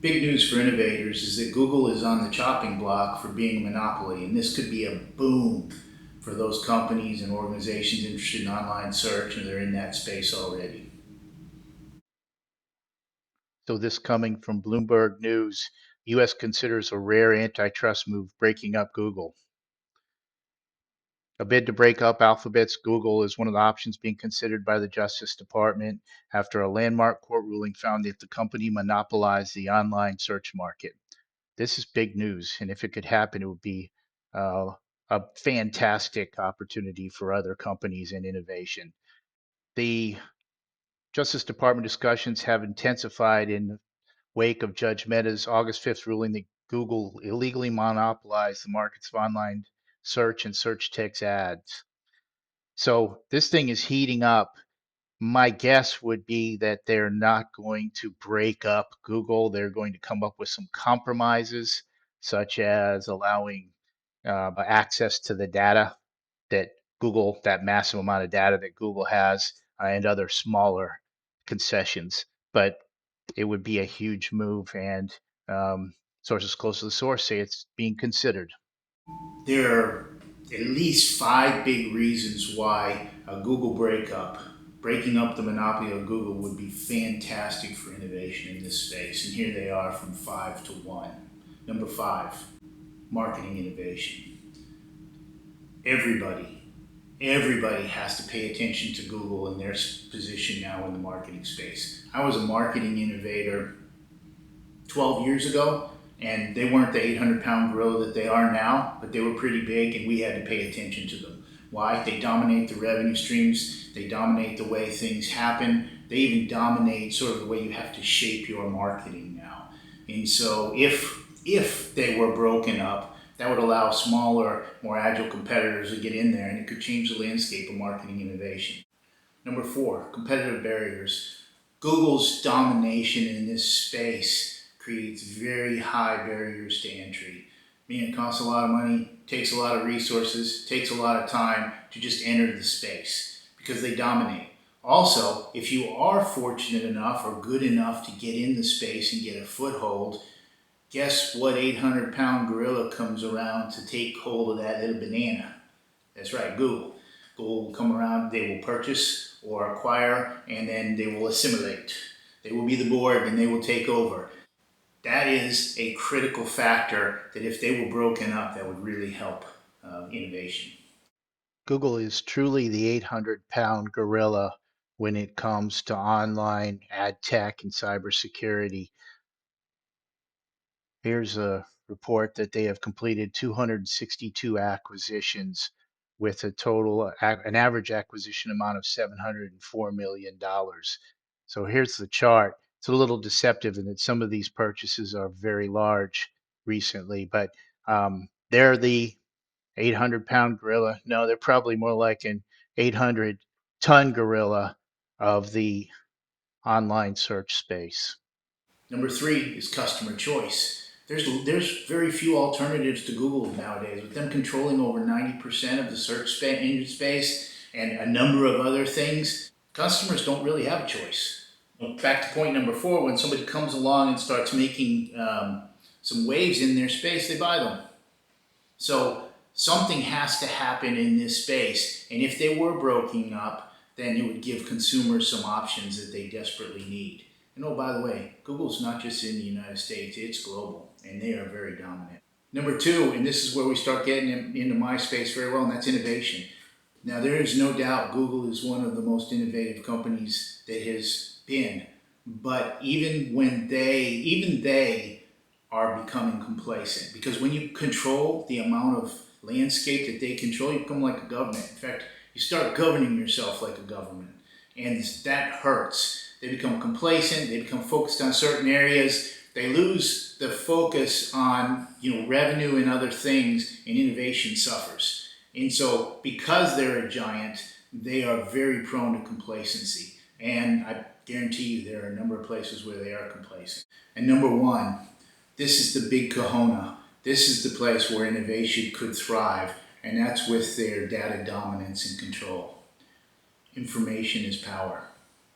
Big news for innovators is that Google is on the chopping block for being a monopoly, and this could be a boom for those companies and organizations interested in online search, and they're in that space already. So this coming from Bloomberg News, U.S. considers a rare antitrust move breaking up Google. A bid to break up Alphabet's Google is one of the options being considered by the Justice Department after a landmark court ruling found that the company monopolized the online search market. This is big news, and if it could happen, it would be a fantastic opportunity for other companies and innovation. The Justice Department discussions have intensified in the wake of Judge Mehta's August 5th ruling that Google illegally monopolized the markets of online search and search text ads. So this thing is heating up. My guess would be that they're not going to break up Google. They're going to come up with some compromises, such as allowing access to the data that that massive amount of data that Google has, and other smaller concessions. But it would be a huge move, and sources close to the source say it's being considered. There are at least five big reasons why a Google breaking up the monopoly of Google would be fantastic for innovation in this space. And here they are from 5 to 1. Number five, marketing innovation. Everybody, everybody has to pay attention to Google and their position now in the marketing space. I was a marketing innovator 12 years ago, and they weren't the 800-pound gorilla that they are now, but they were pretty big, and we had to pay attention to them. Why? They dominate the revenue streams, they dominate the way things happen, they even dominate sort of the way you have to shape your marketing now. And so if they were broken up, that would allow smaller, more agile competitors to get in there, and it could change the landscape of marketing innovation. Number four, competitive barriers. Google's domination in this space creates very high barriers to entry. Meaning it costs a lot of money, takes a lot of resources, takes a lot of time to just enter the space because they dominate. Also, if you are fortunate enough or good enough to get in the space and get a foothold, guess what 800-pound gorilla comes around to take hold of that little banana? That's right, Google. Google will come around, they will purchase or acquire, and then they will assimilate. They will be the board and they will take over. That is a critical factor that if they were broken up, that would really help innovation. Google is truly the 800-pound gorilla when it comes to online ad tech and cybersecurity. Here's a report that they have completed 262 acquisitions with a an average acquisition amount of $704 million. So here's the chart. It's a little deceptive in that some of these purchases are very large recently, but they're the 800-pound gorilla. No, they're probably more like an 800-ton gorilla of the online search space. Number three is customer choice. There's very few alternatives to Google nowadays. With them controlling over 90% of the engine space and a number of other things, customers don't really have a choice. Back to point number four, when somebody comes along and starts making some waves in their space, they buy them. So something has to happen in this space, and if they were broken up, then it would give consumers some options that they desperately need. And oh, by the way, Google's not just in the United States, it's global, and they are very dominant. Number two, and this is where we start getting into my space very well, and that's innovation. Now, there is no doubt Google is one of the most innovative companies that has been, but even they are becoming complacent because when you control the amount of landscape that they control, you become like a government. In fact, you start governing yourself like a government, and that hurts. They become complacent. They become focused on certain areas. They lose the focus on revenue and other things, and innovation suffers. And so, because they're a giant, they are very prone to complacency. And I guarantee you, there are a number of places where they are complacent. And number one, this is the big kahuna. This is the place where innovation could thrive, and that's with their data dominance and control. Information is power.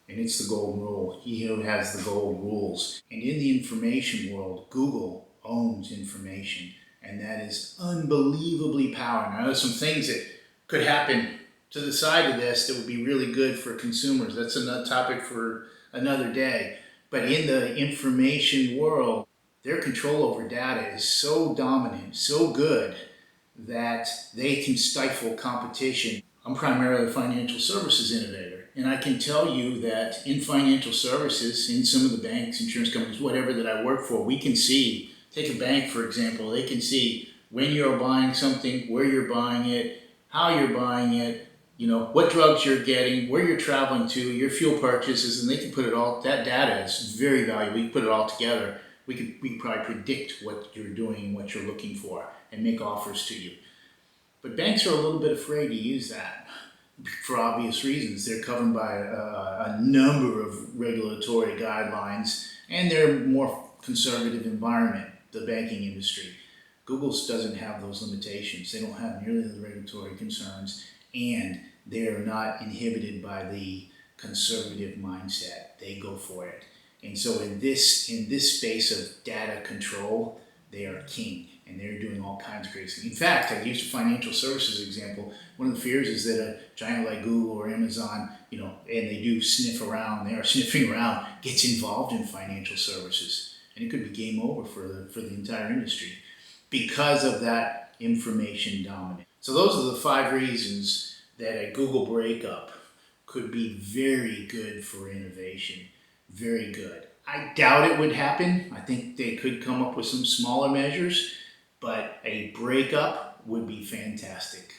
And it's the golden rule. He who has the gold rules. And in the information world, Google owns information. And that is unbelievably powerful. Now, there's some things that could happen to the side of this that would be really good for consumers. That's another topic for another day. But in the information world, their control over data is so dominant, so good, that they can stifle competition. I'm primarily a financial services innovator, and I can tell you that in financial services, in some of the banks, insurance companies, whatever that I work for, we can see, take a bank for example, they can see when you're buying something, where you're buying it, how you're buying it, what drugs you're getting, where you're traveling to, your fuel purchases, and they can put it all, that data is very valuable. You put it all together, we could probably predict what you're doing and what you're looking for and make offers to you. But banks are a little bit afraid to use that for obvious reasons. They're covered by a number of regulatory guidelines, and they're more conservative environment, the banking industry. Google doesn't have those limitations. They don't have nearly the regulatory concerns, and they're not inhibited by the conservative mindset. They go for it. And so in this space of data control, they are king, and they're doing all kinds of crazy things. In fact, I used a financial services example. One of the fears is that a giant like Google or Amazon, and they do sniff around, they are sniffing around, gets involved in financial services, and it could be game over for the entire industry because of that information dominance. So those are the 5 reasons that a Google breakup could be very good for innovation. Very good. I doubt it would happen. I think they could come up with some smaller measures, but a breakup would be fantastic.